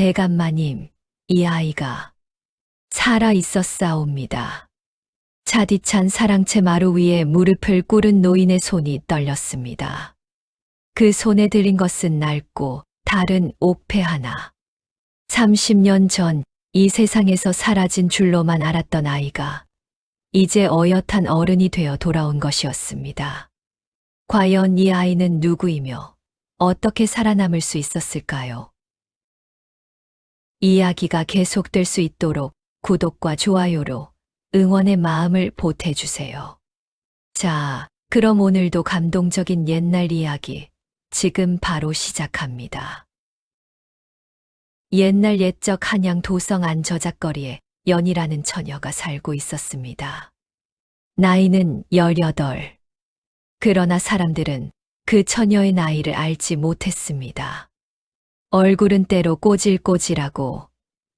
대감마님, 이 아이가 살아 있었사옵니다. 차디찬 사랑채 마루 위에 무릎을 꿇은 노인의 손이 떨렸습니다. 그 손에 들린 것은 낡고 다른 옥패 하나. 30년 전 이 세상에서 사라진 줄로만 알았던 아이가 이제 어엿한 어른이 되어 돌아온 것이었습니다. 과연 이 아이는 누구이며 어떻게 살아남을 수 있었을까요? 이야기가 계속될 수 있도록 구독과 좋아요로 응원의 마음을 보태주세요. 자, 그럼 오늘도 감동적인 옛날 이야기 지금 바로 시작합니다. 옛날 옛적 한양 도성 안 저작거리에 연이라는 처녀가 살고 있었습니다. 나이는 18. 그러나 사람들은 그 처녀의 나이를 알지 못했습니다. 얼굴은 때로 꼬질꼬질하고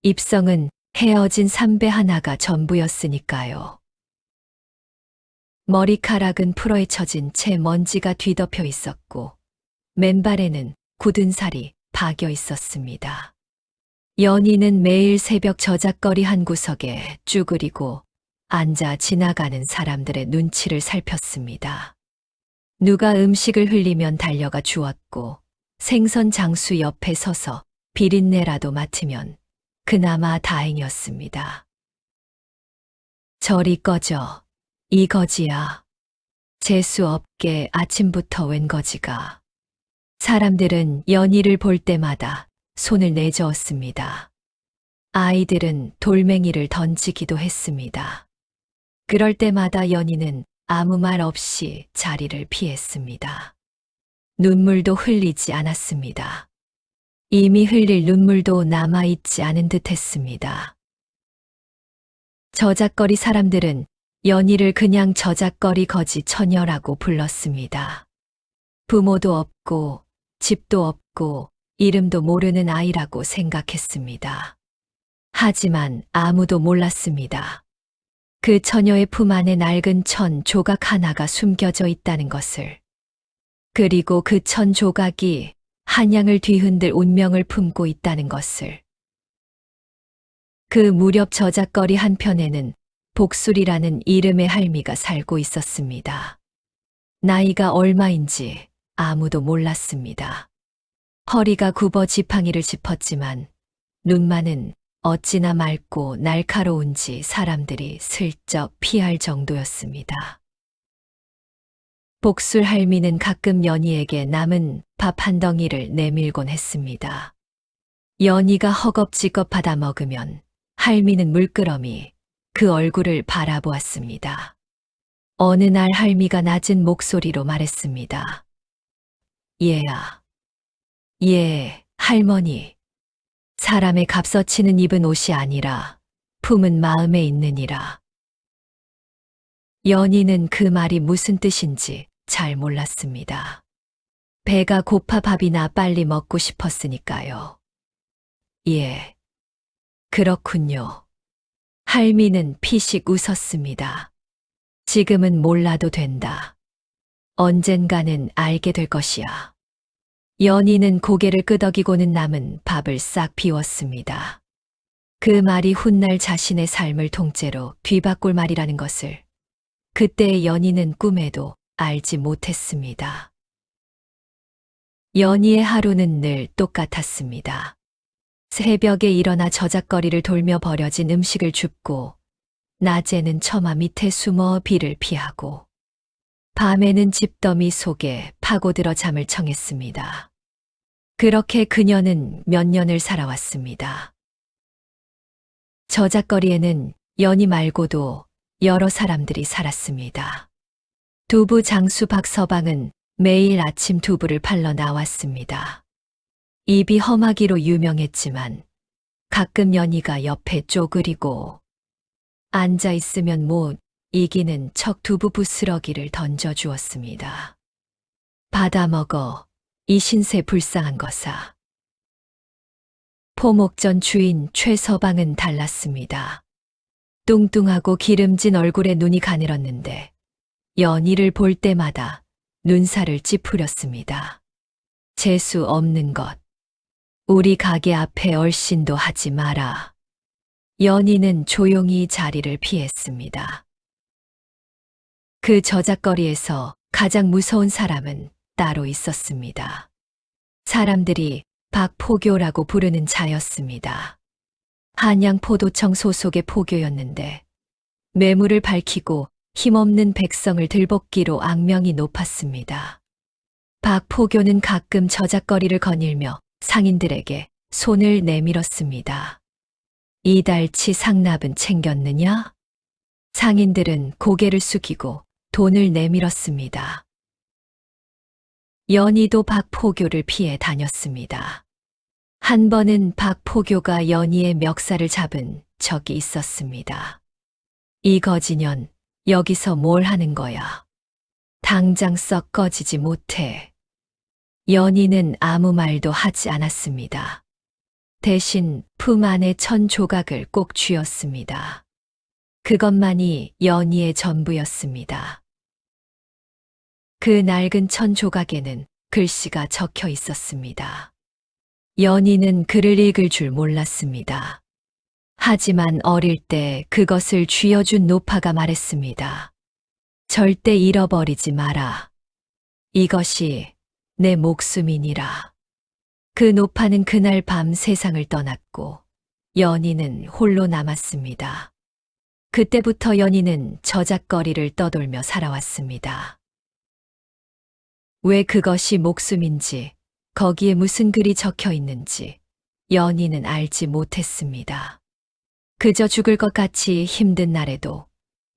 입성은 헤어진 삼배 하나가 전부였으니까요. 머리카락은 풀어헤쳐진 채 먼지가 뒤덮여 있었고 맨발에는 굳은 살이 박여 있었습니다. 연희는 매일 새벽 저작거리 한 구석에 쭈그리고 앉아 지나가는 사람들의 눈치를 살폈습니다. 누가 음식을 흘리면 달려가 주었고 생선 장수 옆에 서서 비린내라도 맡으면 그나마 다행이었습니다. 저리 꺼져, 이 거지야. 재수 없게 아침부터 웬 거지가. 사람들은 연희를 볼 때마다 손을 내저었습니다. 아이들은 돌멩이를 던지기도 했습니다. 그럴 때마다 연희는 아무 말 없이 자리를 피했습니다. 눈물도 흘리지 않았습니다. 이미 흘릴 눈물도 남아있지 않은 듯 했습니다. 저작거리 사람들은 연희를 그냥 저작거리 거지 처녀라고 불렀습니다. 부모도 없고 집도 없고 이름도 모르는 아이라고 생각했습니다. 하지만 아무도 몰랐습니다. 그 처녀의 품 안에 낡은 천 조각 하나가 숨겨져 있다는 것을. 그리고 그 천 조각이 한양을 뒤흔들 운명을 품고 있다는 것을. 그 무렵 저작거리 한편에는 복술이라는 이름의 할미가 살고 있었습니다. 나이가 얼마인지 아무도 몰랐습니다. 허리가 굽어 지팡이를 짚었지만 눈만은 어찌나 맑고 날카로운지 사람들이 슬쩍 피할 정도였습니다. 복술 할미는 가끔 연희에게 남은 밥 한 덩이를 내밀곤 했습니다. 연희가 허겁지겁 받아 먹으면 할미는 물끄러미 그 얼굴을 바라보았습니다. 어느 날 할미가 낮은 목소리로 말했습니다. 얘야. 예, 할머니. 사람의 값어치는 입은 옷이 아니라 품은 마음에 있느니라. 연희는 그 말이 무슨 뜻인지 잘 몰랐습니다. 배가 고파 밥이나 빨리 먹고 싶었으니까요. 예, 그렇군요. 할미는 피식 웃었습니다. 지금은 몰라도 된다. 언젠가는 알게 될 것이야. 연희는 고개를 끄덕이고는 남은 밥을 싹 비웠습니다. 그 말이 훗날 자신의 삶을 통째로 뒤바꿀 말이라는 것을 그때의 연희는 꿈에도 알지 못했습니다. 연희의 하루는 늘 똑같았습니다. 새벽에 일어나 저작거리를 돌며 버려진 음식을 줍고 낮에는 처마 밑에 숨어 비를 피하고 밤에는 집더미 속에 파고들어 잠을 청했습니다. 그렇게 그녀는 몇 년을 살아왔습니다. 저작거리에는 연희 말고도 여러 사람들이 살았습니다. 두부 장수 박서방은 매일 아침 두부를 팔러 나왔습니다. 입이 험하기로 유명했지만 가끔 연희가 옆에 쪼그리고 앉아 있으면 못 이기는 척 두부 부스러기를 던져주었습니다. 받아먹어 이 신세 불쌍한 거사. 포목전 주인 최서방은 달랐습니다. 뚱뚱하고 기름진 얼굴에 눈이 가늘었는데 연희를 볼 때마다 눈살을 찌푸렸습니다. 재수 없는 것. 우리 가게 앞에 얼씬도 하지 마라. 연희는 조용히 자리를 피했습니다. 그 저작거리에서 가장 무서운 사람은 따로 있었습니다. 사람들이 박포교라고 부르는 자였습니다. 한양포도청 소속의 포교였는데 매물을 밝히고 힘없는 백성을 들볶기로 악명이 높았습니다. 박포교는 가끔 저작거리를 거닐며 상인들에게 손을 내밀었습니다. 이달치 상납은 챙겼느냐? 상인들은 고개를 숙이고 돈을 내밀었습니다. 연희도 박포교를 피해 다녔습니다. 한 번은 박포교가 연희의 멱살을 잡은 적이 있었습니다. 이 거지년, 여기서 뭘 하는 거야? 당장 썩 꺼지지 못해. 연희는 아무 말도 하지 않았습니다. 대신 품 안에 1,000조각을 꼭 쥐었습니다. 그것만이 연희의 전부였습니다. 그 낡은 1,000조각에는 글씨가 적혀 있었습니다. 연희는 글을 읽을 줄 몰랐습니다. 하지만 어릴 때 그것을 쥐어준 노파가 말했습니다. 절대 잃어버리지 마라. 이것이 내 목숨이니라. 그 노파는 그날 밤 세상을 떠났고 연희는 홀로 남았습니다. 그때부터 연희는 저작거리를 떠돌며 살아왔습니다. 왜 그것이 목숨인지, 거기에 무슨 글이 적혀 있는지 연희는 알지 못했습니다. 그저 죽을 것 같이 힘든 날에도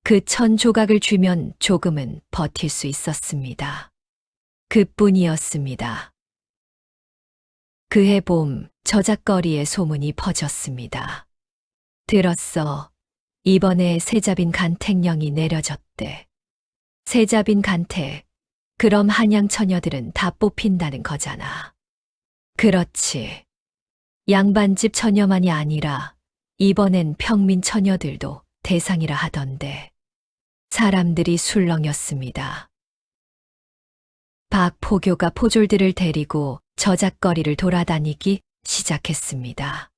그 1,000조각을 쥐면 조금은 버틸 수 있었습니다. 그뿐이었습니다. 그해 봄 저작거리의 소문이 퍼졌습니다. 들었어. 이번에 세자빈 간택령이 내려졌대. 세자빈 간택. 그럼 한양 처녀들은 다 뽑힌다는 거잖아. 그렇지. 양반집 처녀만이 아니라 이번엔 평민 처녀들도 대상이라 하던데. 사람들이 술렁였습니다. 박포교가 포졸들을 데리고 저작거리를 돌아다니기 시작했습니다.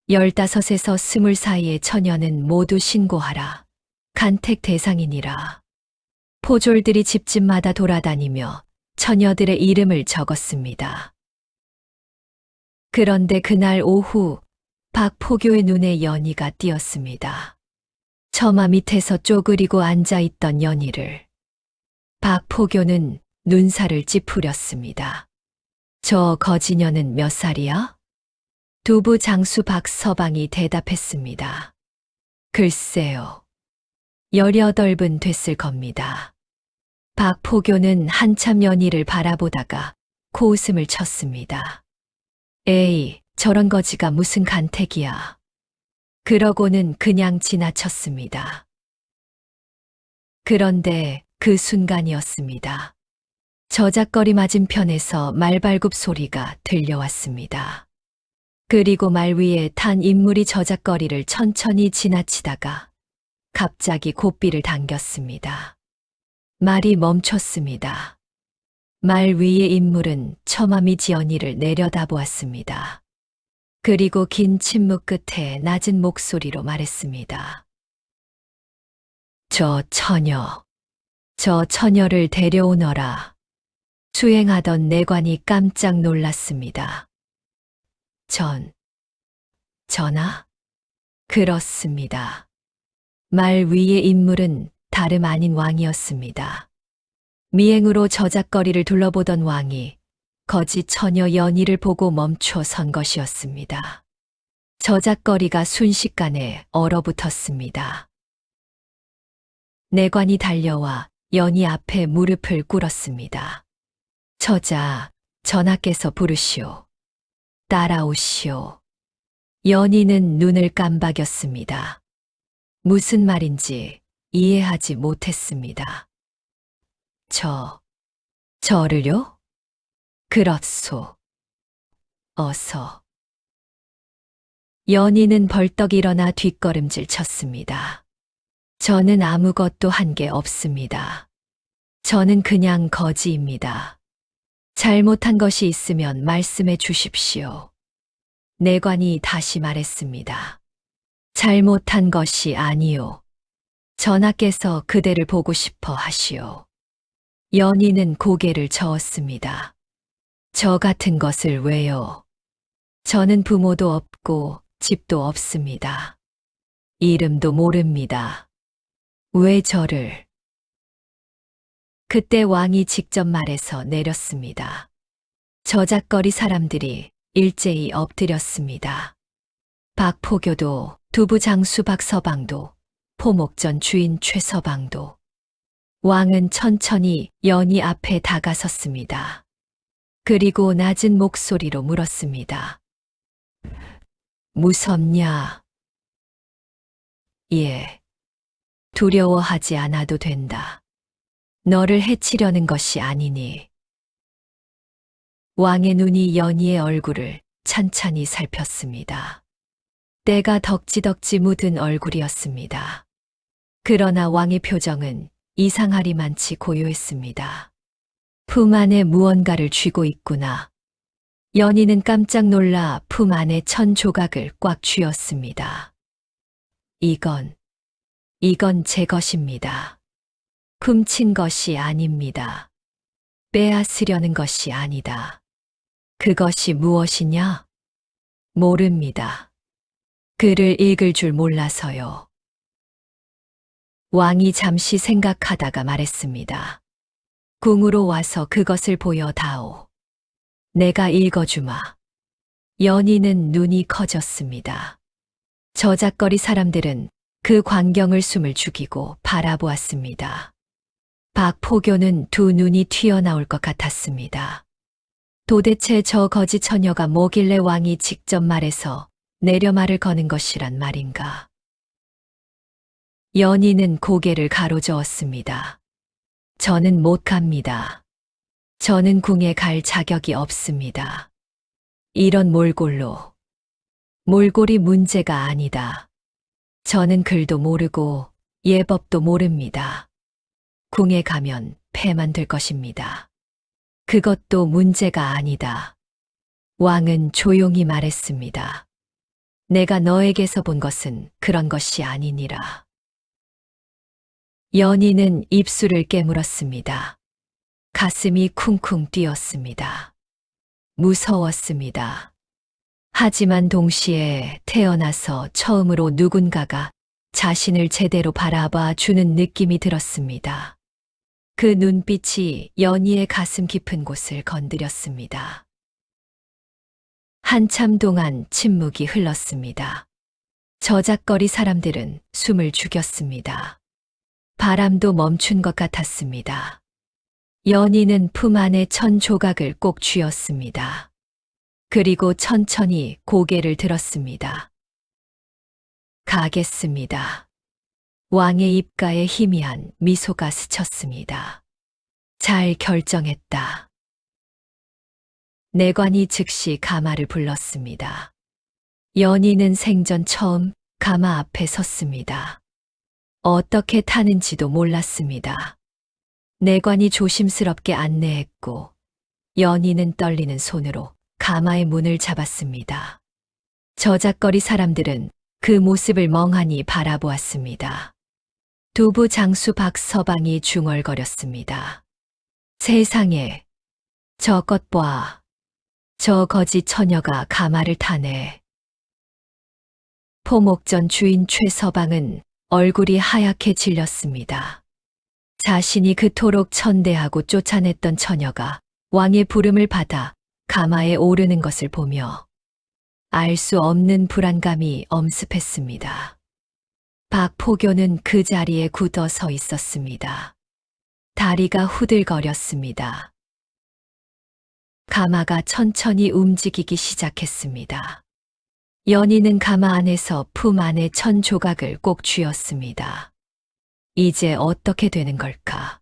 15에서 20 사이의 처녀는 모두 신고하라. 간택 대상이니라. 포졸들이 집집마다 돌아다니며 처녀들의 이름을 적었습니다. 그런데 그날 오후 박포교의 눈에 연희가 띄었습니다. 처마 밑에서 쪼그리고 앉아있던 연희를. 박포교는 눈살을 찌푸렸습니다. 저 거지녀는 몇 살이야? 두부 장수 박서방이 대답했습니다. 글쎄요. 18은 됐을 겁니다. 박포교는 한참 연희를 바라보다가 코웃음을 쳤습니다. 에이, 저런 거지가 무슨 간택이야. 그러고는 그냥 지나쳤습니다. 그런데 그 순간이었습니다. 저작거리 맞은편에서 말발굽 소리가 들려왔습니다. 그리고 말 위에 탄 인물이 저작거리를 천천히 지나치다가 갑자기 고삐를 당겼습니다. 말이 멈췄습니다. 말 위의 인물은 처마 밑 연희를 내려다보았습니다. 그리고 긴 침묵 끝에 낮은 목소리로 말했습니다. 저 처녀를 데려오너라. 수행하던 내관이 깜짝 놀랐습니다. 전하? 그렇습니다. 말 위의 인물은 다름 아닌 왕이었습니다. 미행으로 저작거리를 둘러보던 왕이 거지 처녀 연희를 보고 멈춰 선 것이었습니다. 저작거리가 순식간에 얼어붙었습니다. 내관이 달려와 연희 앞에 무릎을 꿇었습니다. 처자, 전하께서 부르시오. 따라오시오. 연희는 눈을 깜박였습니다. 무슨 말인지 이해하지 못했습니다. 저를요? 그렇소. 어서. 연희는 벌떡 일어나 뒷걸음질 쳤습니다. 저는 아무것도 한 게 없습니다. 저는 그냥 거지입니다. 잘못한 것이 있으면 말씀해 주십시오. 내관이 다시 말했습니다. 잘못한 것이 아니요. 전하께서 그대를 보고 싶어 하시오. 연희는 고개를 저었습니다. 저 같은 것을 왜요? 저는 부모도 없고 집도 없습니다. 이름도 모릅니다. 왜 저를? 그때 왕이 직접 말해서 내렸습니다. 저작거리 사람들이 일제히 엎드렸습니다. 박포교도, 두부장수 박서방도, 포목전 주인 최서방도. 왕은 천천히 연희 앞에 다가섰습니다. 그리고 낮은 목소리로 물었습니다. 무섭냐? 예. 두려워하지 않아도 된다. 너를 해치려는 것이 아니니. 왕의 눈이 연희의 얼굴을 찬찬히 살폈습니다. 때가 덕지덕지 묻은 얼굴이었습니다. 그러나 왕의 표정은 이상하리만치 고요했습니다. 품 안에 무언가를 쥐고 있구나. 연희는 깜짝 놀라 품 안에 천 조각을 꽉 쥐었습니다. 이건 제 것입니다. 훔친 것이 아닙니다. 빼앗으려는 것이 아니다. 그것이 무엇이냐? 모릅니다. 글을 읽을 줄 몰라서요. 왕이 잠시 생각하다가 말했습니다. 궁으로 와서 그것을 보여다오. 내가 읽어주마. 연희는 눈이 커졌습니다. 저작거리 사람들은 그 광경을 숨을 죽이고 바라보았습니다. 박포교는 두 눈이 튀어나올 것 같았습니다. 도대체 저 거지 처녀가 뭐길래 왕이 직접 말해서 내려말을 거는 것이란 말인가. 연희는 고개를 가로저었습니다. 저는 못 갑니다. 저는 궁에 갈 자격이 없습니다. 이런 몰골로. 몰골이 문제가 아니다. 저는 글도 모르고 예법도 모릅니다. 궁에 가면 패만 될 것입니다. 그것도 문제가 아니다. 왕은 조용히 말했습니다. 내가 너에게서 본 것은 그런 것이 아니니라. 연희는 입술을 깨물었습니다. 가슴이 쿵쿵 뛰었습니다. 무서웠습니다. 하지만 동시에 태어나서 처음으로 누군가가 자신을 제대로 바라봐 주는 느낌이 들었습니다. 그 눈빛이 연희의 가슴 깊은 곳을 건드렸습니다. 한참 동안 침묵이 흘렀습니다. 저작거리 사람들은 숨을 죽였습니다. 바람도 멈춘 것 같았습니다. 연희는 품 안에 천 조각을 꼭 쥐었습니다. 그리고 천천히 고개를 들었습니다. 가겠습니다. 왕의 입가에 희미한 미소가 스쳤습니다. 잘 결정했다. 내관이 즉시 가마를 불렀습니다. 연희는 생전 처음 가마 앞에 섰습니다. 어떻게 타는지도 몰랐습니다. 내관이 조심스럽게 안내했고 연희는 떨리는 손으로 가마의 문을 잡았습니다. 저작거리 사람들은 그 모습을 멍하니 바라보았습니다. 두부 장수 박서방이 중얼거렸습니다. 세상에, 저것 봐. 저 거지 처녀가 가마를 타네. 포목전 주인 최서방은 얼굴이 하얗게 질렸습니다. 자신이 그토록 천대하고 쫓아냈던 처녀가 왕의 부름을 받아 가마에 오르는 것을 보며 알 수 없는 불안감이 엄습했습니다. 박포교는 그 자리에 굳어 서 있었습니다. 다리가 후들거렸습니다. 가마가 천천히 움직이기 시작했습니다. 연희는 가마 안에서 품 안에 천 조각을 꼭 쥐었습니다. 이제 어떻게 되는 걸까?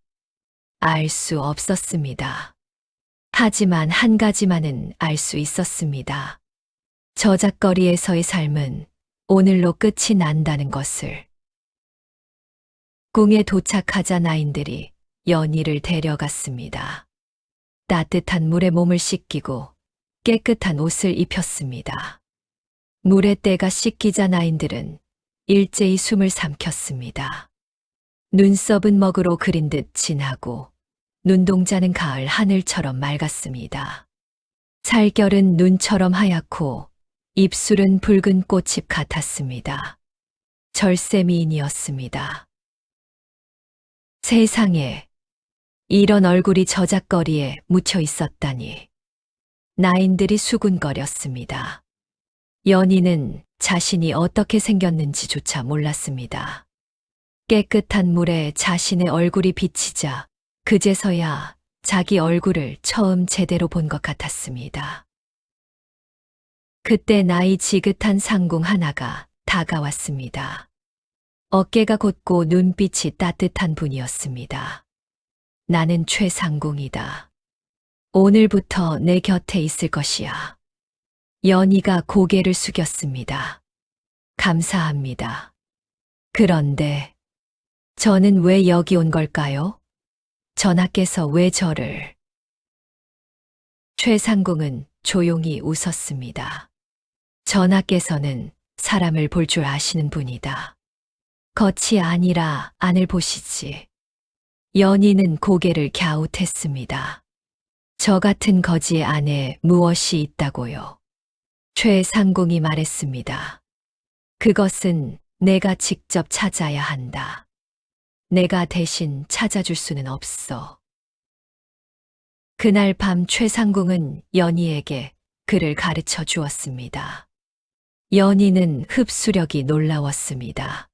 알 수 없었습니다. 하지만 한 가지만은 알 수 있었습니다. 저작거리에서의 삶은 오늘로 끝이 난다는 것을. 궁에 도착하자 나인들이 연희를 데려갔습니다. 따뜻한 물에 몸을 씻기고 깨끗한 옷을 입혔습니다. 물의 때가 씻기자 나인들은 일제히 숨을 삼켰습니다. 눈썹은 먹으로 그린 듯 진하고 눈동자는 가을 하늘처럼 맑았습니다. 살결은 눈처럼 하얗고 입술은 붉은 꽃잎 같았습니다. 절세미인이었습니다. 세상에, 이런 얼굴이 저작거리에 묻혀 있었다니. 나인들이 수군거렸습니다. 연희는 자신이 어떻게 생겼는지조차 몰랐습니다. 깨끗한 물에 자신의 얼굴이 비치자 그제서야 자기 얼굴을 처음 제대로 본 것 같았습니다. 그때 나이 지긋한 상궁 하나가 다가왔습니다. 어깨가 곧고 눈빛이 따뜻한 분이었습니다. 나는 최상궁이다. 오늘부터 내 곁에 있을 것이야. 연희가 고개를 숙였습니다. 감사합니다. 그런데 저는 왜 여기 온 걸까요? 전하께서 왜 저를? 최상궁은 조용히 웃었습니다. 전하께서는 사람을 볼 줄 아시는 분이다. 겉이 아니라 안을 보시지. 연희는 고개를 갸웃했습니다. 저 같은 거지 안에 무엇이 있다고요? 최상궁이 말했습니다. 그것은 내가 직접 찾아야 한다. 내가 대신 찾아줄 수는 없어. 그날 밤 최상궁은 연희에게 글을 가르쳐 주었습니다. 연희는 흡수력이 놀라웠습니다.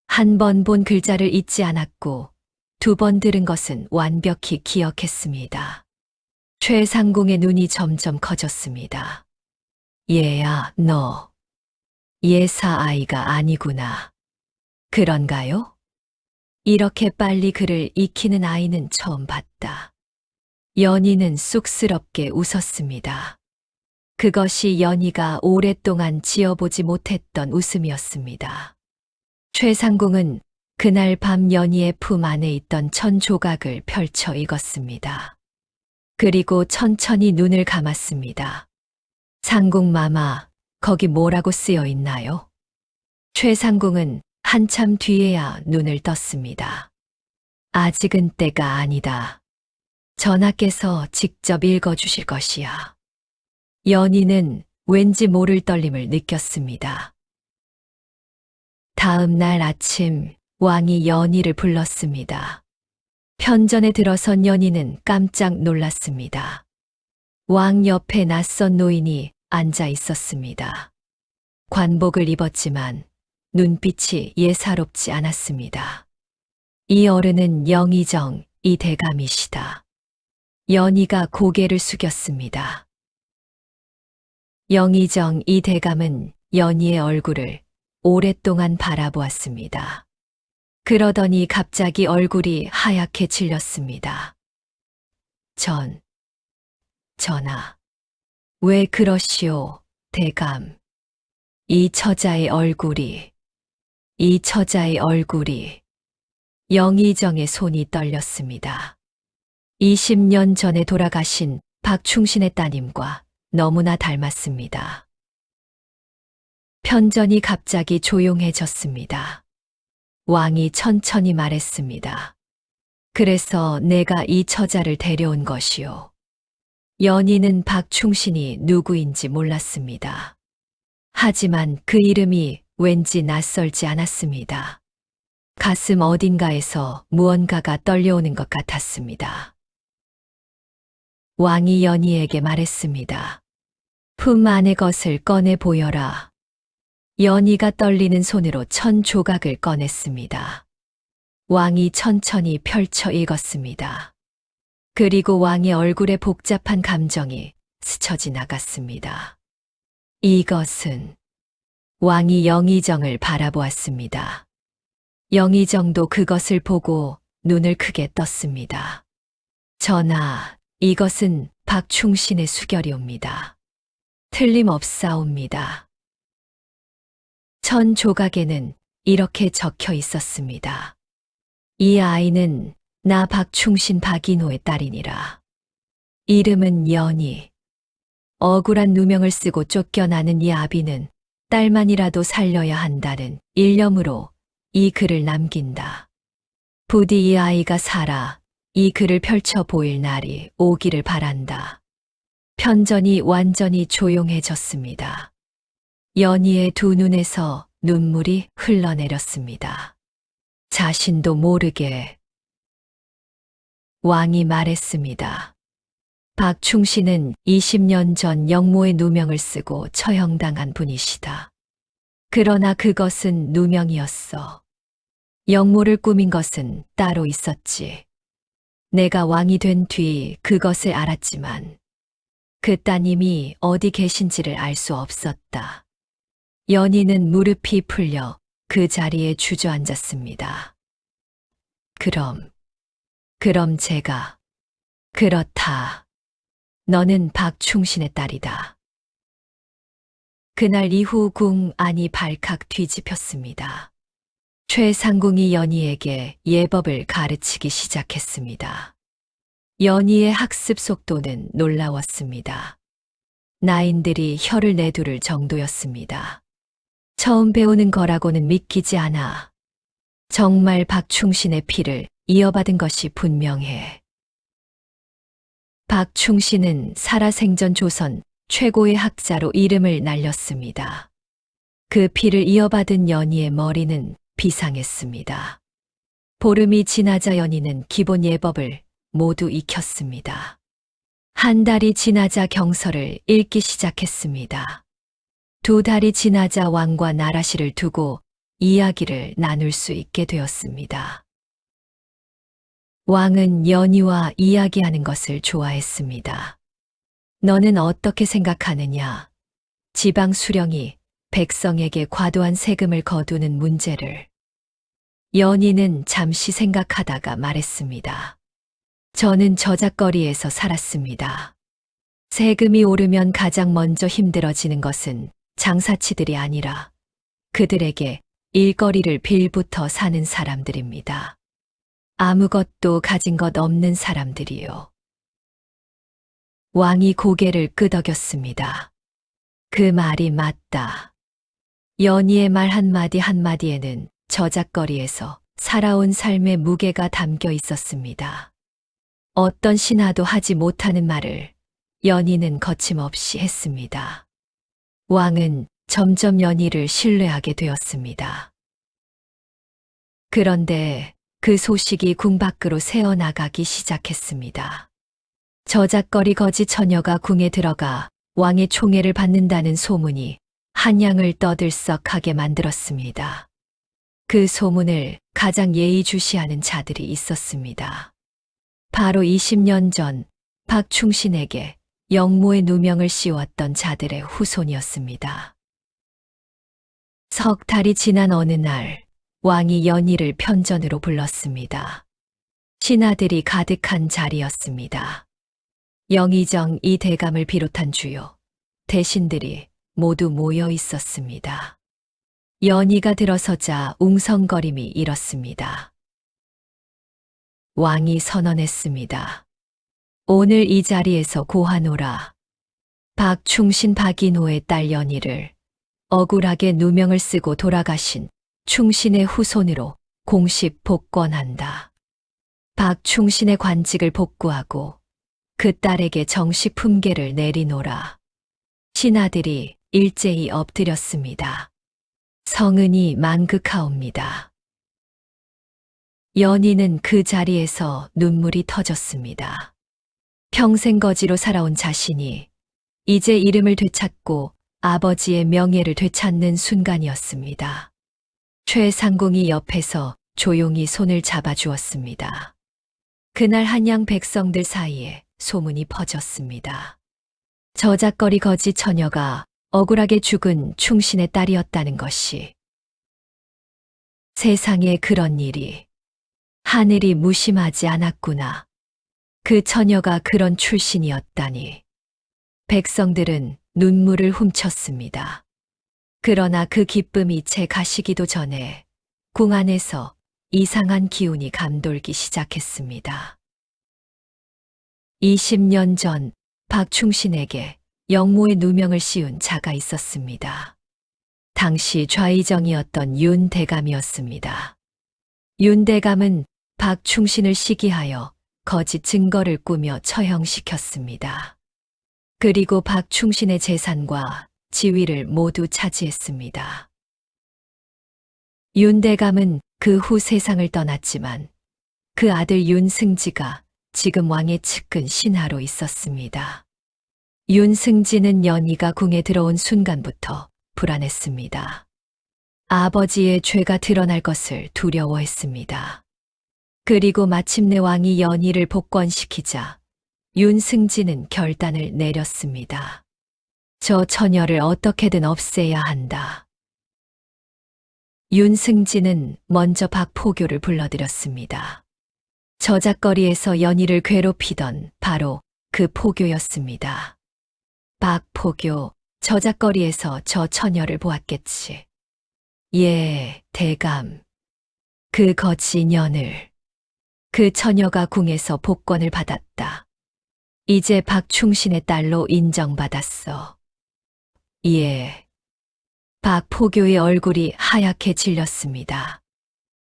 한 번 본 글자를 잊지 않았고 2번 들은 것은 완벽히 기억했습니다. 최상궁의 눈이 점점 커졌습니다. 얘야, 너. 예사 아이가 아니구나. 그런가요? 이렇게 빨리 글을 익히는 아이는 처음 봤다. 연희는 쑥스럽게 웃었습니다. 그것이 연희가 오랫동안 지어보지 못했던 웃음이었습니다. 최상궁은 그날 밤 연희의 품 안에 있던 천조각을 펼쳐 읽었습니다. 그리고 천천히 눈을 감았습니다. 상궁마마, 거기 뭐라고 쓰여 있나요? 최상궁은 한참 뒤에야 눈을 떴습니다. 아직은 때가 아니다. 전하께서 직접 읽어주실 것이야. 연희는 왠지 모를 떨림을 느꼈습니다. 다음 날 아침 왕이 연희를 불렀습니다. 편전에 들어선 연희는 깜짝 놀랐습니다. 왕 옆에 낯선 노인이 앉아 있었습니다. 관복을 입었지만 눈빛이 예사롭지 않았습니다. 이 어른은 영의정 이 대감이시다. 연희가 고개를 숙였습니다. 영의정 이 대감은 연희의 얼굴을 오랫동안 바라보았습니다. 그러더니 갑자기 얼굴이 하얗게 질렸습니다. 전하. 왜 그러시오, 대감. 이 처자의 얼굴이. 영의정의 손이 떨렸습니다. 20년 전에 돌아가신 박충신의 따님과 너무나 닮았습니다. 편전이 갑자기 조용해졌습니다. 왕이 천천히 말했습니다. 그래서 내가 이 처자를 데려온 것이오. 연희는 박충신이 누구인지 몰랐습니다. 하지만 그 이름이 왠지 낯설지 않았습니다. 가슴 어딘가에서 무언가가 떨려오는 것 같았습니다. 왕이 연희에게 말했습니다. 품 안의 것을 꺼내 보여라. 연희가 떨리는 손으로 천조각을 꺼냈습니다. 왕이 천천히 펼쳐 읽었습니다. 그리고 왕의 얼굴에 복잡한 감정이 스쳐 지나갔습니다. 이것은 왕이 영의정을 바라보았습니다. 영의정도 그것을 보고 눈을 크게 떴습니다. 전하, 이것은 박충신의 수결이옵니다. 틀림없사옵니다. 천조각에는 이렇게 적혀 있었습니다. 이 아이는 나 박충신 박인호의 딸이니라. 이름은 연희. 억울한 누명을 쓰고 쫓겨나는 이 아비는 딸만이라도 살려야 한다는 일념으로 이 글을 남긴다. 부디 이 아이가 살아 이 글을 펼쳐 보일 날이 오기를 바란다. 편전이 완전히 조용해졌습니다. 연희의 두 눈에서 눈물이 흘러내렸습니다. 자신도 모르게 왕이 말했습니다. 박충신은 20년 전 영모의 누명을 쓰고 처형당한 분이시다. 그러나 그것은 누명이었어. 영모를 꾸민 것은 따로 있었지. 내가 왕이 된 뒤 그것을 알았지만 그 따님이 어디 계신지를 알 수 없었다. 연희는 무릎이 풀려 그 자리에 주저앉았습니다. 그럼 제가 그렇다. 너는 박충신의 딸이다. 그날 이후 궁 안이 발칵 뒤집혔습니다. 최상궁이 연희에게 예법을 가르치기 시작했습니다. 연희의 학습 속도는 놀라웠습니다. 나인들이 혀를 내두를 정도였습니다. 처음 배우는 거라고는 믿기지 않아. 정말 박충신의 피를 이어받은 것이 분명해. 박충신은 살아생전 조선 최고의 학자로 이름을 날렸습니다. 그 피를 이어받은 연희의 머리는 비상했습니다. 보름이 지나자 연희는 기본 예법을 모두 익혔습니다. 한 달이 지나자 경서를 읽기 시작했습니다. 두 달이 지나자 왕과 나라시를 두고 이야기를 나눌 수 있게 되었습니다. 왕은 연희와 이야기하는 것을 좋아했습니다. 너는 어떻게 생각하느냐? 지방 수령이 백성에게 과도한 세금을 거두는 문제를. 연희는 잠시 생각하다가 말했습니다. 저는 저작거리에서 살았습니다. 세금이 오르면 가장 먼저 힘들어지는 것은 장사치들이 아니라 그들에게 일거리를 빌부터 사는 사람들입니다. 아무것도 가진 것 없는 사람들이요. 왕이 고개를 끄덕였습니다. 그 말이 맞다. 연희의 말 한마디 한마디에는 저작거리에서 살아온 삶의 무게가 담겨 있었습니다. 어떤 신하도 하지 못하는 말을 연희는 거침없이 했습니다. 왕은 점점 연희를 신뢰하게 되었습니다. 그런데 그 소식이 궁 밖으로 새어나가기 시작했습니다. 저작거리 거지 처녀가 궁에 들어가 왕의 총애를 받는다는 소문이 한양을 떠들썩하게 만들었습니다. 그 소문을 가장 예의주시하는 자들이 있었습니다. 바로 20년 전 박충신에게 영모의 누명을 씌웠던 자들의 후손이었습니다. 석 달이 지난 어느 날 왕이 연희를 편전으로 불렀습니다. 신하들이 가득한 자리였습니다. 영의정 이 대감을 비롯한 주요 대신들이 모두 모여 있었습니다. 연희가 들어서자 웅성거림이 일었습니다. 왕이 선언했습니다. 오늘 이 자리에서 고하노라. 박충신 박인호의 딸 연희를 억울하게 누명을 쓰고 돌아가신 충신의 후손으로 공식 복권한다. 박충신의 관직을 복구하고 그 딸에게 정식 품계를 내리노라. 신하들이 일제히 엎드렸습니다. 성은이 만극하옵니다. 연희는 그 자리에서 눈물이 터졌습니다. 평생 거지로 살아온 자신이 이제 이름을 되찾고 아버지의 명예를 되찾는 순간이었습니다. 최상궁이 옆에서 조용히 손을 잡아주었습니다. 그날 한양 백성들 사이에 소문이 퍼졌습니다. 저작거리 거지 처녀가 억울하게 죽은 충신의 딸이었다는 것이. 세상에 그런 일이. 하늘이 무심하지 않았구나. 그 처녀가 그런 출신이었다니. 백성들은 눈물을 훔쳤습니다. 그러나 그 기쁨이 채 가시기도 전에 궁 안에서 이상한 기운이 감돌기 시작했습니다. 20년 전 박충신에게 영모의 누명을 씌운 자가 있었습니다. 당시 좌의정이었던 윤대감이었습니다. 윤대감은 박충신을 시기하여 거짓 증거를 꾸며 처형시켰습니다. 그리고 박충신의 재산과 지위를 모두 차지했습니다. 윤대감은 그 후 세상을 떠났지만 그 아들 윤승지가 지금 왕의 측근 신하로 있었습니다. 윤승지는 연희가 궁에 들어온 순간부터 불안했습니다. 아버지의 죄가 드러날 것을 두려워했습니다. 그리고 마침내 왕이 연희를 복권시키자 윤승지는 결단을 내렸습니다. 저 처녀를 어떻게든 없애야 한다. 윤승지는 먼저 박포교를 불러들였습니다. 저작거리에서 연희를 괴롭히던 바로 그 포교였습니다. 박포교, 저작거리에서 저 처녀를 보았겠지. 예, 대감. 그 거지 년을. 그 처녀가 궁에서 복권을 받았다. 이제 박충신의 딸로 인정받았어. 예. 박포교의 얼굴이 하얗게 질렸습니다.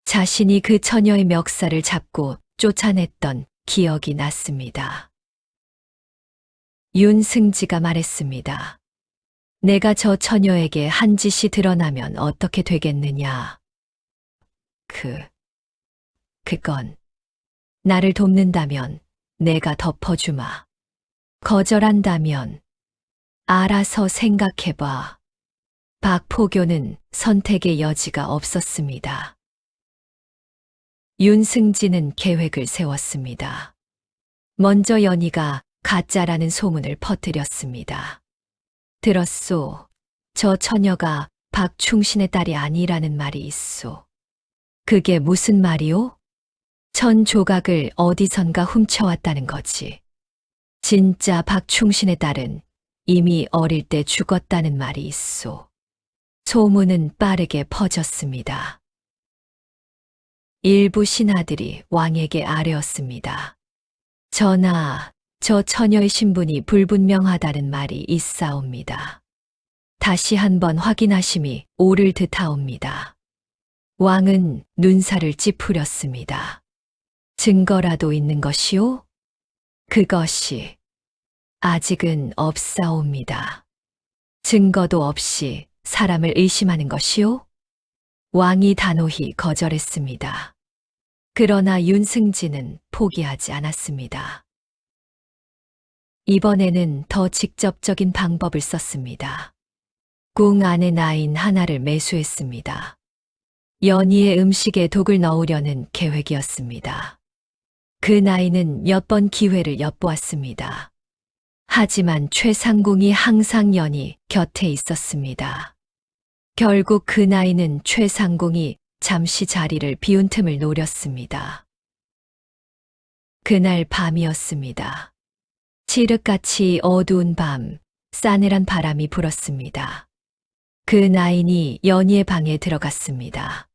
자신이 그 처녀의 멱살을 잡고 쫓아냈던 기억이 났습니다. 윤승지가 말했습니다. 내가 저 처녀에게 한 짓이 드러나면 어떻게 되겠느냐. 그건 나를 돕는다면 내가 덮어주마. 거절한다면 알아서 생각해봐. 박포교는 선택의 여지가 없었습니다. 윤승지는 계획을 세웠습니다. 먼저 연희가 가짜라는 소문을 퍼뜨렸습니다. 들었소. 저 처녀가 박충신의 딸이 아니라는 말이 있소. 그게 무슨 말이오? 천 조각을 어디선가 훔쳐왔다는 거지. 진짜 박충신의 딸은 이미 어릴 때 죽었다는 말이 있소. 소문은 빠르게 퍼졌습니다. 일부 신하들이 왕에게 아뢰었습니다. 전하, 저 처녀의 신분이 불분명하다는 말이 있사옵니다. 다시 한번 확인하심이 옳을 듯하옵니다. 왕은 눈살을 찌푸렸습니다. 증거라도 있는 것이오? 그것이 아직은 없사옵니다. 증거도 없이 사람을 의심하는 것이오? 왕이 단호히 거절했습니다. 그러나 윤승지는 포기하지 않았습니다. 이번에는 더 직접적인 방법을 썼습니다. 궁 안에 나인 하나를 매수했습니다. 연희의 음식에 독을 넣으려는 계획이었습니다. 그 나이는 몇 번 기회를 엿보았습니다. 하지만 최상궁이 항상 연희 곁에 있었습니다. 결국 그 나이는 최상궁이 잠시 자리를 비운 틈을 노렸습니다. 그날 밤이었습니다. 칠흑같이 어두운 밤, 싸늘한 바람이 불었습니다. 그 나인이 연희의 방에 들어갔습니다.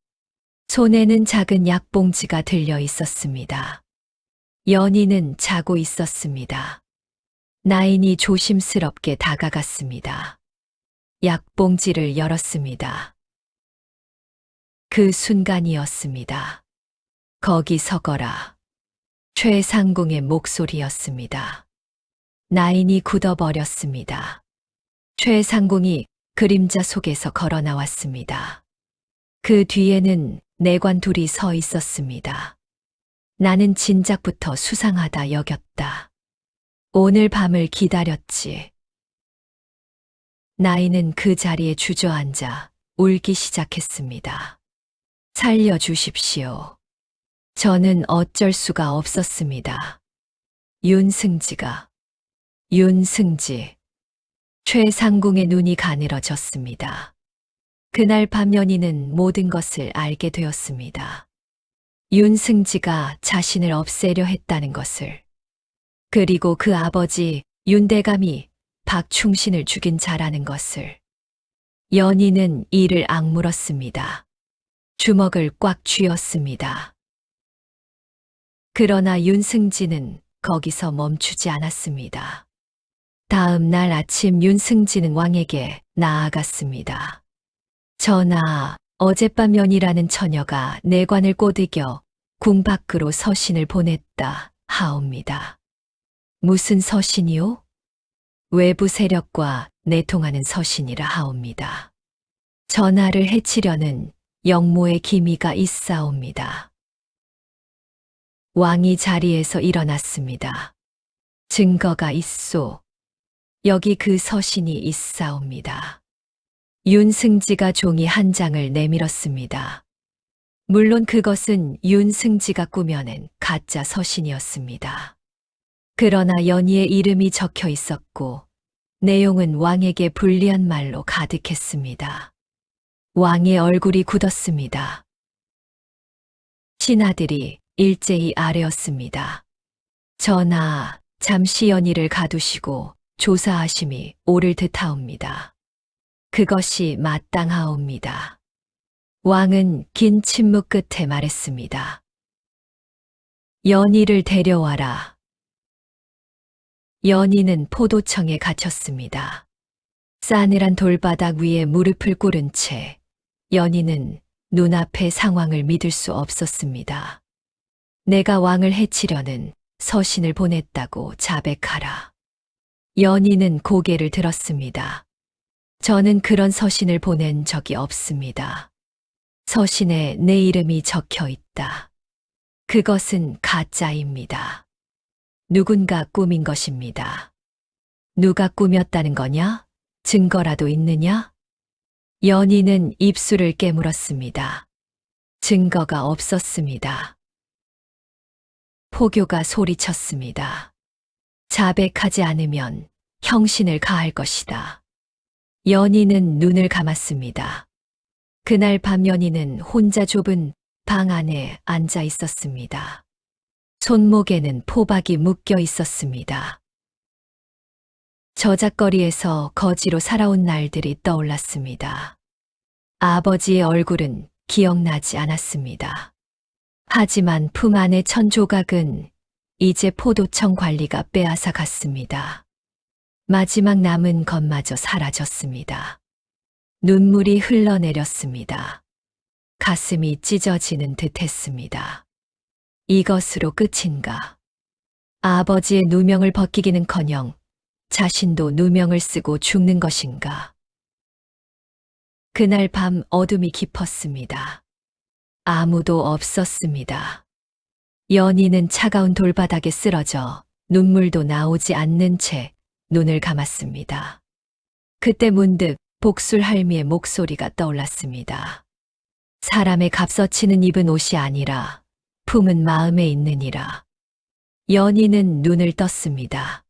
손에는 작은 약봉지가 들려 있었습니다. 연희는 자고 있었습니다. 나인이 조심스럽게 다가갔습니다. 약봉지를 열었습니다. 그 순간이었습니다. 거기 서거라. 최상궁의 목소리였습니다. 나인이 굳어버렸습니다. 최상궁이 그림자 속에서 걸어 나왔습니다. 그 뒤에는 내관 둘이 서 있었습니다. 나는 진작부터 수상하다 여겼다. 오늘 밤을 기다렸지. 나인은 그 자리에 주저앉아 울기 시작했습니다. 살려주십시오. 저는 어쩔 수가 없었습니다. 윤승지. 최상궁의 눈이 가늘어졌습니다. 그날 밤 연희는 모든 것을 알게 되었습니다. 윤승지가 자신을 없애려 했다는 것을. 그리고 그 아버지 윤대감이 박충신을 죽인 자라는 것을. 연희는 이를 악물었습니다. 주먹을 꽉 쥐었습니다. 그러나 윤승지는 거기서 멈추지 않았습니다. 다음 날 아침 윤승지는 왕에게 나아갔습니다. 전하, 어젯밤 연이라는 처녀가 내관을 꼬드겨 궁 밖으로 서신을 보냈다 하옵니다. 무슨 서신이요? 외부 세력과 내통하는 서신이라 하옵니다. 전하를 해치려는 영모의 기미가 있사옵니다. 왕이 자리에서 일어났습니다. 증거가 있소. 여기 그 서신이 있사옵니다. 윤승지가 종이 한 장을 내밀었습니다. 물론 그것은 윤승지가 꾸며낸 가짜 서신이었습니다. 그러나 연희의 이름이 적혀 있었고 내용은 왕에게 불리한 말로 가득했습니다. 왕의 얼굴이 굳었습니다. 신하들이 일제히 아뢰었습니다. 전하, 잠시 연희를 가두시고 조사하심이 옳을 듯하옵니다. 그것이 마땅하옵니다. 왕은 긴 침묵 끝에 말했습니다. 연희를 데려와라. 연희는 포도청에 갇혔습니다. 싸늘한 돌바닥 위에 무릎을 꿇은 채 연희는 눈앞의 상황을 믿을 수 없었습니다. 내가 왕을 해치려는 서신을 보냈다고 자백하라. 연희는 고개를 들었습니다. 저는 그런 서신을 보낸 적이 없습니다. 서신에 내 이름이 적혀 있다. 그것은 가짜입니다. 누군가 꾸민 것입니다. 누가 꾸몄다는 거냐? 증거라도 있느냐? 연희는 입술을 깨물었습니다. 증거가 없었습니다. 포교가 소리쳤습니다. 자백하지 않으면 형신을 가할 것이다. 연희는 눈을 감았습니다. 그날 밤 연희는 혼자 좁은 방 안에 앉아 있었습니다. 손목에는 포박이 묶여 있었습니다. 저작거리에서 거지로 살아온 날들이 떠올랐습니다. 아버지의 얼굴은 기억나지 않았습니다. 하지만 품 안의 1000조각은 이제 포도청 관리가 빼앗아 갔습니다. 마지막 남은 것마저 사라졌습니다. 눈물이 흘러내렸습니다. 가슴이 찢어지는 듯 했습니다. 이것으로 끝인가? 아버지의 누명을 벗기기는커녕 자신도 누명을 쓰고 죽는 것인가? 그날 밤 어둠이 깊었습니다. 아무도 없었습니다. 연희는 차가운 돌바닥에 쓰러져 눈물도 나오지 않는 채 눈을 감았습니다. 그때 문득 복술 할미의 목소리가 떠올랐습니다. 사람의 값어치는 입은 옷이 아니라 품은 마음에 있느니라. 연희는 눈을 떴습니다.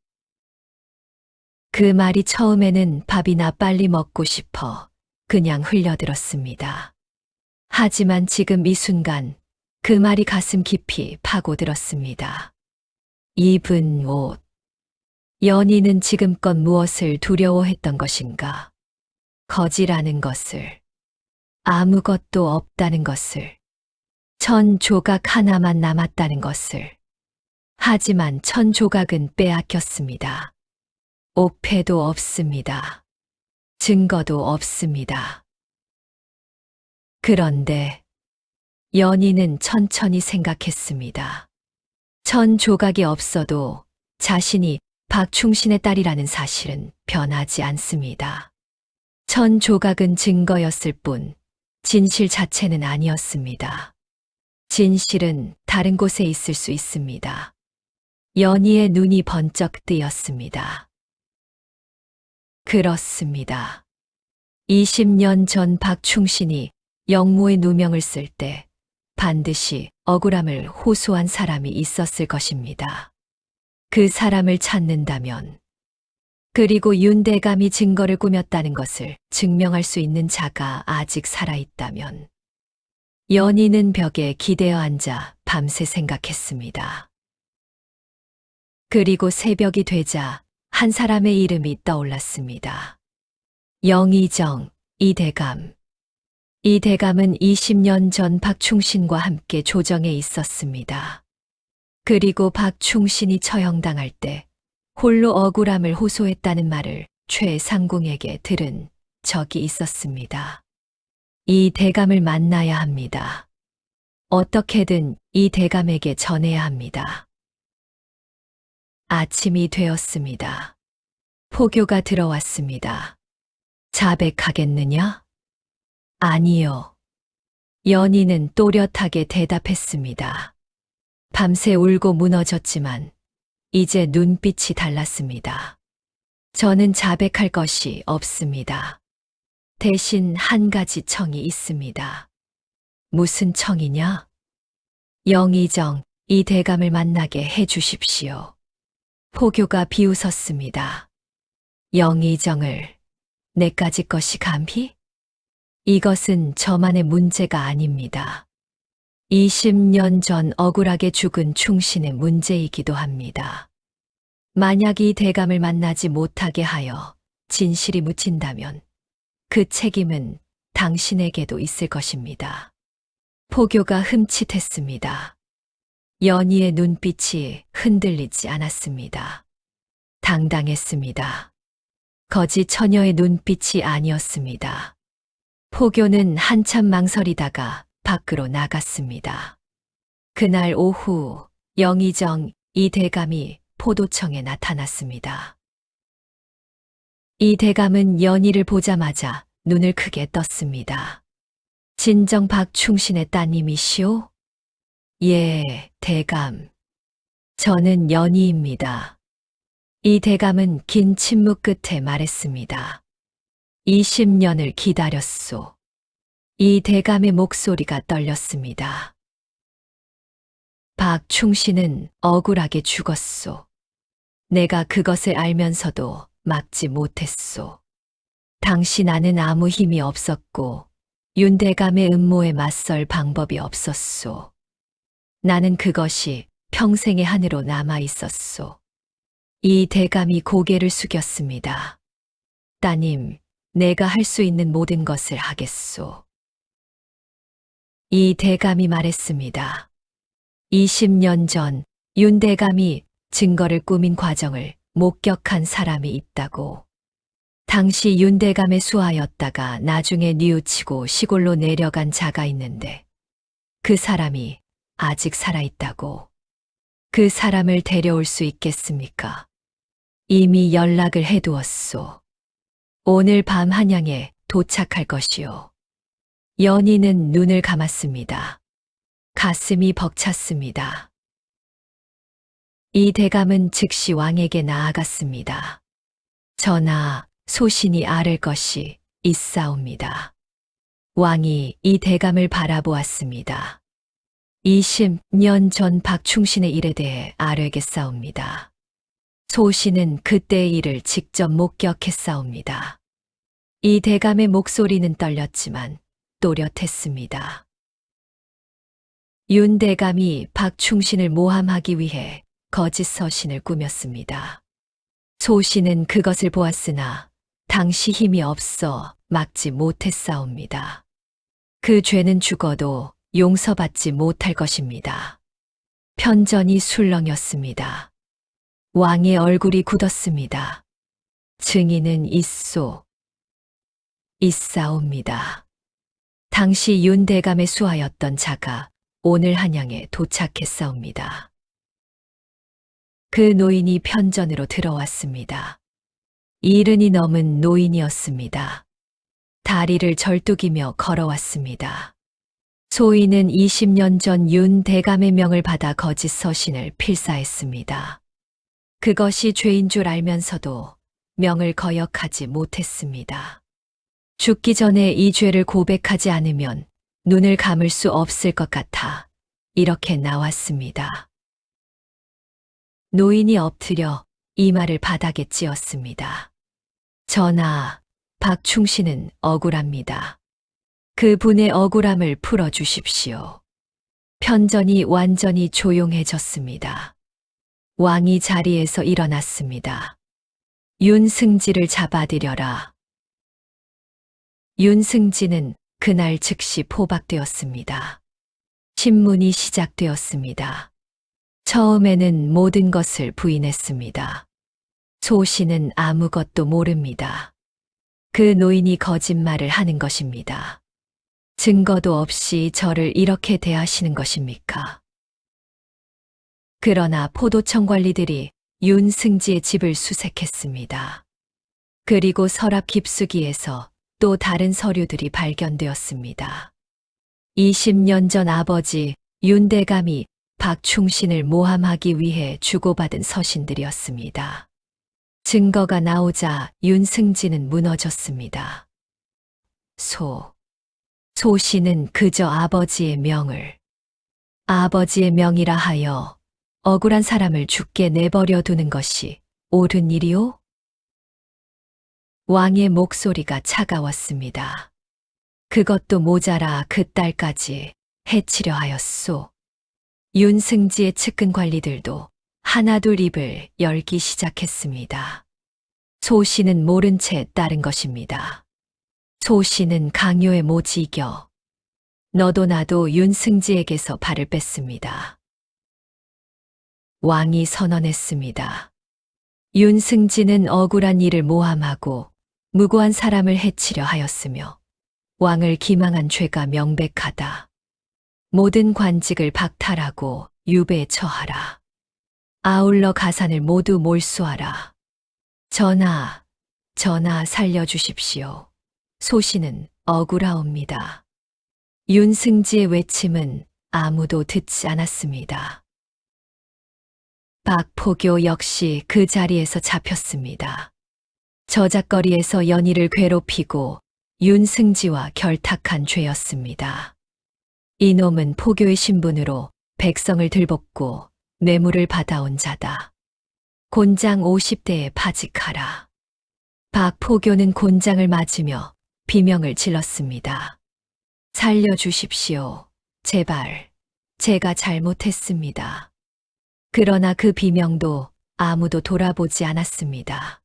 그 말이 처음에는 밥이나 빨리 먹고 싶어 그냥 흘려들었습니다. 하지만 지금 이 순간 그 말이 가슴 깊이 파고들었습니다. 입은 옷. 연희는 지금껏 무엇을 두려워했던 것인가? 거지라는 것을, 아무것도 없다는 것을, 1000조각 하나만 남았다는 것을. 하지만 1000조각은 빼앗겼습니다. 옥패도 없습니다. 증거도 없습니다. 그런데 연희는 천천히 생각했습니다. 1000조각이 없어도 자신이 박충신의 딸이라는 사실은 변하지 않습니다. 1000조각은 증거였을 뿐 진실 자체는 아니었습니다. 진실은 다른 곳에 있을 수 있습니다. 연희의 눈이 번쩍 뜨였습니다. 그렇습니다. 20년 전 박충신이 영모의 누명을 쓸 때 반드시 억울함을 호소한 사람이 있었을 것입니다. 그 사람을 찾는다면, 그리고 윤대감이 증거를 꾸몄다는 것을 증명할 수 있는 자가 아직 살아있다면, 연희는 벽에 기대어 앉아 밤새 생각했습니다. 그리고 새벽이 되자 한 사람의 이름이 떠올랐습니다. 영의정, 이대감. 이대감은 20년 전 박충신과 함께 조정에 있었습니다. 그리고 박충신이 처형당할 때 홀로 억울함을 호소했다는 말을 최상궁에게 들은 적이 있었습니다. 이 대감을 만나야 합니다. 어떻게든 이 대감에게 전해야 합니다. 아침이 되었습니다. 포교가 들어왔습니다. 자백하겠느냐? 아니요. 연희는 또렷하게 대답했습니다. 밤새 울고 무너졌지만 이제 눈빛이 달랐습니다. 저는 자백할 것이 없습니다. 대신 한 가지 청이 있습니다. 무슨 청이냐? 영의정, 이 대감을 만나게 해 주십시오. 포교가 비웃었습니다. 영의정을 내까지 것이 감히? 이것은 저만의 문제가 아닙니다. 20년 전 억울하게 죽은 충신의 문제이기도 합니다. 만약 이 대감을 만나지 못하게 하여 진실이 묻힌다면 그 책임은 당신에게도 있을 것입니다. 포교가 흠칫했습니다. 연희의 눈빛이 흔들리지 않았습니다. 당당했습니다. 거지 처녀의 눈빛이 아니었습니다. 포교는 한참 망설이다가 밖으로 나갔습니다. 그날 오후 영의정 이 대감이 포도청에 나타났습니다. 이 대감은 연희를 보자마자 눈을 크게 떴습니다. 진정 박충신의 따님이시오? 예, 대감. 저는 연희입니다. 이 대감은 긴 침묵 끝에 말했습니다. 20년을 기다렸소. 이 대감의 목소리가 떨렸습니다. 박충신은 억울하게 죽었소. 내가 그것을 알면서도 막지 못했소. 당시 나는 아무 힘이 없었고 윤 대감의 음모에 맞설 방법이 없었소. 나는 그것이 평생의 한으로 남아 있었소. 이 대감이 고개를 숙였습니다. 따님, 내가 할 수 있는 모든 것을 하겠소. 이 대감이 말했습니다. 20년 전 윤 대감이 증거를 꾸민 과정을 목격한 사람이 있다고. 당시 윤 대감의 수하였다가 나중에 뉘우치고 시골로 내려간 자가 있는데 그 사람이 아직 살아있다고. 그 사람을 데려올 수 있겠습니까? 이미 연락을 해두었소. 오늘 밤 한양에 도착할 것이요. 연희는 눈을 감았습니다. 가슴이 벅찼습니다. 이 대감은 즉시 왕에게 나아갔습니다. 전하, 소신이 아를 것이 있사옵니다. 왕이 이 대감을 바라보았습니다. 20년 전 박충신의 일에 대해 아뢰겠사옵니다. 소신은 그때의 일을 직접 목격했사옵니다. 이 대감의 목소리는 떨렸지만 또렷했습니다. 윤 대감이 박충신을 모함하기 위해 거짓 서신을 꾸몄습니다. 소신은 그것을 보았으나 당시 힘이 없어 막지 못했사옵니다. 그 죄는 죽어도 용서받지 못할 것입니다. 편전이 술렁였습니다. 왕의 얼굴이 굳었습니다. 증인은 있소. 있사옵니다. 당시 윤 대감의 수하였던 자가 오늘 한양에 도착했사옵니다. 그 노인이 편전으로 들어왔습니다. 70이 넘은 노인이었습니다. 다리를 절뚝이며 걸어왔습니다. 소인은 20년 전 윤 대감의 명을 받아 거짓 서신을 필사했습니다. 그것이 죄인 줄 알면서도 명을 거역하지 못했습니다. 죽기 전에 이 죄를 고백하지 않으면 눈을 감을 수 없을 것 같아 이렇게 나왔습니다. 노인이 엎드려 이마를 바닥에 찧었습니다. 전하, 박충신은 억울합니다. 그분의 억울함을 풀어주십시오. 편전이 완전히 조용해졌습니다. 왕이 자리에서 일어났습니다. 윤승지를 잡아들여라. 윤승지는 그날 즉시 포박되었습니다. 신문이 시작되었습니다. 처음에는 모든 것을 부인했습니다. 소신은 아무것도 모릅니다. 그 노인이 거짓말을 하는 것입니다. 증거도 없이 저를 이렇게 대하시는 것입니까? 그러나 포도청 관리들이 윤승지의 집을 수색했습니다. 그리고 서랍 깊숙이에서 또 다른 서류들이 발견되었습니다. 20년 전 아버지 윤대감이 박충신을 모함하기 위해 주고받은 서신들이었습니다. 증거가 나오자 윤승지는 무너졌습니다. 소씨는 그저 아버지의 아버지의 명이라 하여 억울한 사람을 죽게 내버려 두는 것이 옳은 일이오? 왕의 목소리가 차가웠습니다. 그것도 모자라 그 딸까지 해치려 하였소. 윤승지의 측근 관리들도 하나둘 입을 열기 시작했습니다. 소씨는 모른 채 따른 것입니다. 소씨는 강요에 못 이겨 너도 나도 윤승지에게서 발을 뺐습니다. 왕이 선언했습니다. 윤승지는 억울한 일을 모함하고 무고한 사람을 해치려 하였으며 왕을 기망한 죄가 명백하다. 모든 관직을 박탈하고 유배에 처하라. 아울러 가산을 모두 몰수하라. 전하 살려주십시오. 소씨는 억울하옵니다. 윤승지의 외침은 아무도 듣지 않았습니다. 박포교 역시 그 자리에서 잡혔습니다. 저작거리에서 연희를 괴롭히고 윤승지와 결탁한 죄였습니다. 이놈은 포교의 신분으로 백성을 들볶고 뇌물을 받아온 자다. 곤장 50대에 파직하라. 박포교는 곤장을 맞으며 비명을 질렀습니다. 살려주십시오. 제발, 제가 잘못했습니다. 그러나 그 비명도 아무도 돌아보지 않았습니다.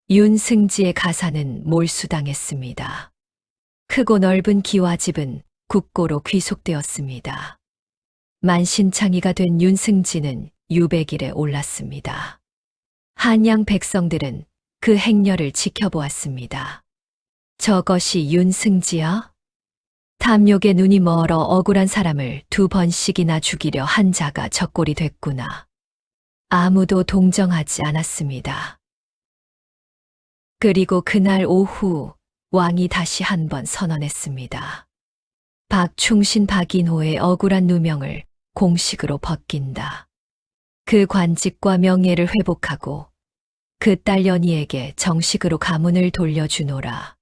윤승지의 가사는 몰수당했습니다. 크고 넓은 기와집은 국고로 귀속되었습니다. 만신창이가 된 윤승지는 유배길에 올랐습니다. 한양 백성들은 그 행렬을 지켜보았습니다. 저것이 윤승지야? 탐욕에 눈이 멀어 억울한 사람을 2번씩이나 죽이려 한 자가 적골이 됐구나. 아무도 동정하지 않았습니다. 그리고 그날 오후 왕이 다시 한 번 선언했습니다. 박충신 박인호의 억울한 누명을 공식으로 벗긴다. 그 관직과 명예를 회복하고 그 딸 연희에게 정식으로 가문을 돌려주노라.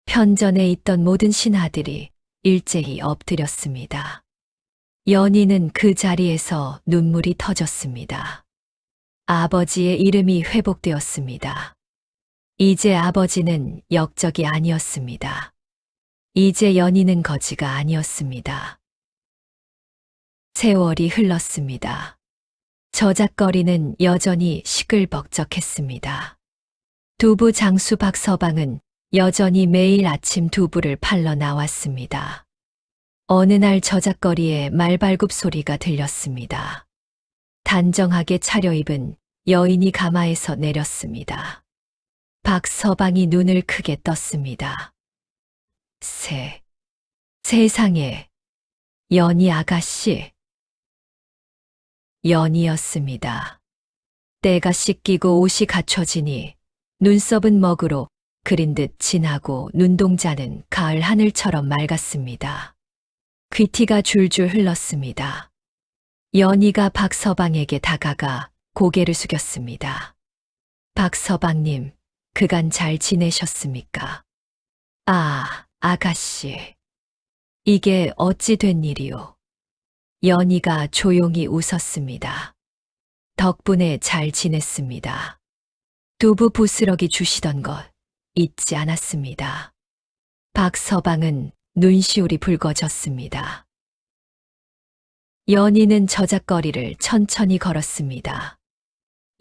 편전에 있던 모든 신하들이 일제히 엎드렸습니다. 연희는 그 자리에서 눈물이 터졌습니다. 아버지의 이름이 회복되었습니다. 이제 아버지는 역적이 아니었습니다. 이제 연희는 거지가 아니었습니다. 세월이 흘렀습니다. 저작거리는 여전히 시끌벅적했습니다. 두부 장수 박서방은 여전히 매일 아침 두부를 팔러 나왔습니다. 어느 날 저작거리에 말발굽 소리가 들렸습니다. 단정하게 차려입은 여인이 가마에서 내렸습니다. 박서방이 눈을 크게 떴습니다. 세상에, 연희 아가씨. 연희였습니다. 때가 씻기고 옷이 갖춰지니 눈썹은 먹으로 그린 듯 진하고 눈동자는 가을 하늘처럼 맑았습니다. 귀티가 줄줄 흘렀습니다. 연희가 박서방에게 다가가 고개를 숙였습니다. 박서방님, 그간 잘 지내셨습니까? 아, 아가씨. 이게 어찌 된 일이오? 연희가 조용히 웃었습니다. 덕분에 잘 지냈습니다. 두부 부스러기 주시던 것 잊지 않았습니다. 박서방은 눈시울이 붉어졌습니다. 연희는 저작거리를 천천히 걸었습니다.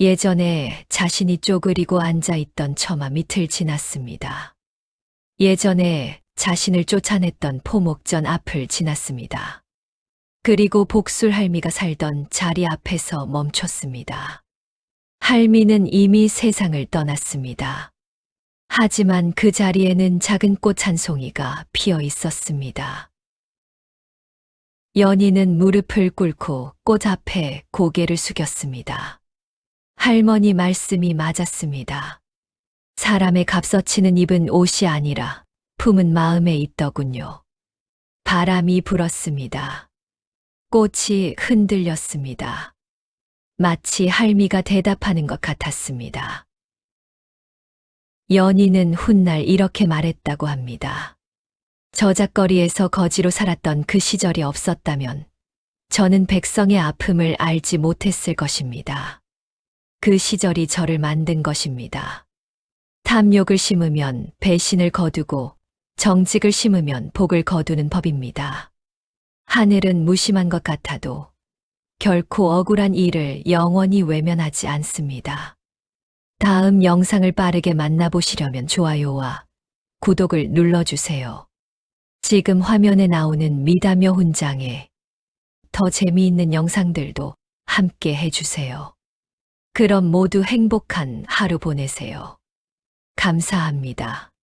예전에 자신이 쪼그리고 앉아있던 처마 밑을 지났습니다. 예전에 자신을 쫓아냈던 포목전 앞을 지났습니다. 그리고 복술 할미가 살던 자리 앞에서 멈췄습니다. 할미는 이미 세상을 떠났습니다. 하지만 그 자리에는 작은 꽃 한 송이가 피어 있었습니다. 연희는 무릎을 꿇고 꽃 앞에 고개를 숙였습니다. 할머니 말씀이 맞았습니다. 사람의 값어치는 입은 옷이 아니라 품은 마음에 있더군요. 바람이 불었습니다. 꽃이 흔들렸습니다. 마치 할미가 대답하는 것 같았습니다. 연희는 훗날 이렇게 말했다고 합니다. 저작거리에서 거지로 살았던 그 시절이 없었다면 저는 백성의 아픔을 알지 못했을 것입니다. 그 시절이 저를 만든 것입니다. 탐욕을 심으면 배신을 거두고 정직을 심으면 복을 거두는 법입니다. 하늘은 무심한 것 같아도 결코 억울한 일을 영원히 외면하지 않습니다. 다음 영상을 빠르게 만나보시려면 좋아요와 구독을 눌러주세요. 지금 화면에 나오는 미다며 훈장에 더 재미있는 영상들도 함께 해주세요. 그럼 모두 행복한 하루 보내세요. 감사합니다.